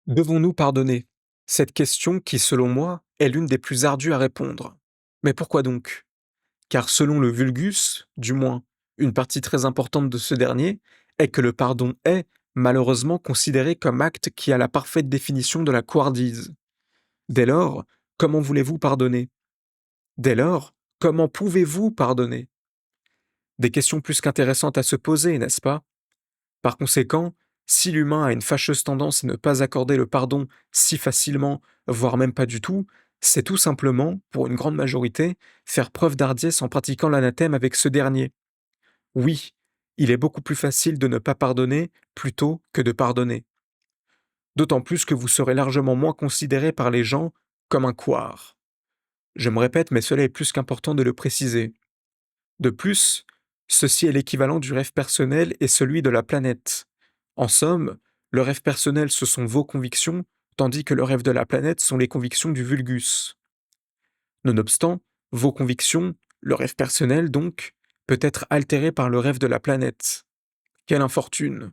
Devons-nous pardonner? Cette question qui, selon moi, est l'une des plus ardues à répondre. Mais pourquoi donc? Car selon le Vulgus, du moins une partie très importante de ce dernier, est que le pardon est, malheureusement, considéré comme acte qui a la parfaite définition de la couardise. Dès lors, comment voulez-vous pardonner? Dès lors, comment pouvez-vous pardonner? Des questions plus qu'intéressantes à se poser, n'est-ce pas? Par conséquent, si l'humain a une fâcheuse tendance à ne pas accorder le pardon si facilement, voire même pas du tout, c'est tout simplement, pour une grande majorité, faire preuve d'hardiesse en pratiquant l'anathème avec ce dernier. Oui, il est beaucoup plus facile de ne pas pardonner plutôt que de pardonner. D'autant plus que vous serez largement moins considéré par les gens comme un couard. Je me répète, mais cela est plus qu'important de le préciser. De plus, ceci est l'équivalent du rêve personnel et celui de la planète. En somme, le rêve personnel, ce sont vos convictions, tandis que le rêve de la planète sont les convictions du vulgus. Nonobstant, vos convictions, le rêve personnel donc, peut être altéré par le rêve de la planète. Quelle infortune!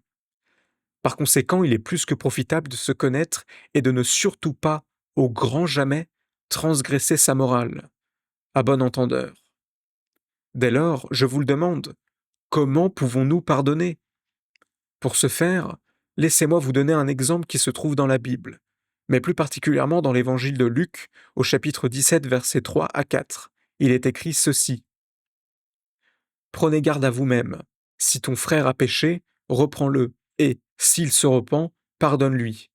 Par conséquent, il est plus que profitable de se connaître et de ne surtout pas, au grand jamais, transgresser sa morale. À bon entendeur. Dès lors, je vous le demande, comment pouvons-nous pardonner? Pour ce faire, laissez-moi vous donner un exemple qui se trouve dans la Bible, mais plus particulièrement dans l'évangile de Luc, au chapitre 17, versets 3 à 4. Il est écrit ceci: Prenez garde à vous-même. Si ton frère a péché, reprends-le, et, s'il se repent, pardonne-lui.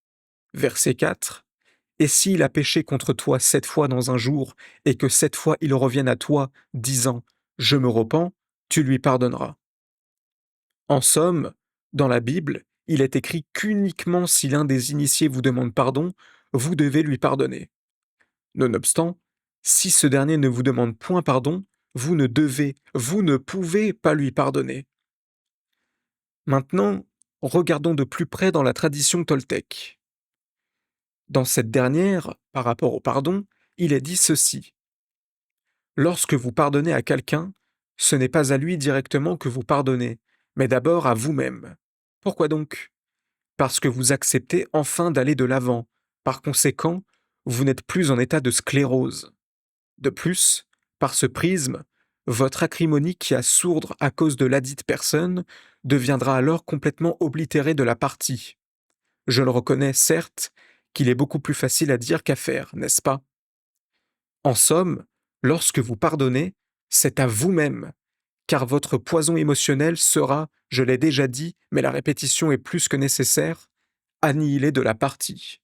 Verset 4. Et s'il a péché contre toi 7 fois dans un jour, et que 7 fois il revienne à toi, disant Je me repens, tu lui pardonneras. En somme, dans la Bible, il est écrit qu'uniquement si l'un des initiés vous demande pardon, vous devez lui pardonner. Nonobstant, si ce dernier ne vous demande point pardon, vous ne pouvez pas lui pardonner. Maintenant, regardons de plus près dans la tradition toltèque. Dans cette dernière, par rapport au pardon, il est dit ceci. Lorsque vous pardonnez à quelqu'un, ce n'est pas à lui directement que vous pardonnez, mais d'abord à vous-même. Pourquoi donc? Parce que vous acceptez enfin d'aller de l'avant. Par conséquent, vous n'êtes plus en état de sclérose. De plus, par ce prisme, votre acrimonie qui a sourdre à cause de ladite personne deviendra alors complètement oblitérée de la partie. Je le reconnais, certes, qu'il est beaucoup plus facile à dire qu'à faire, n'est-ce pas? En somme, lorsque vous pardonnez, c'est à vous-même, car votre poison émotionnel sera, je l'ai déjà dit, mais la répétition est plus que nécessaire, annihilé de la partie.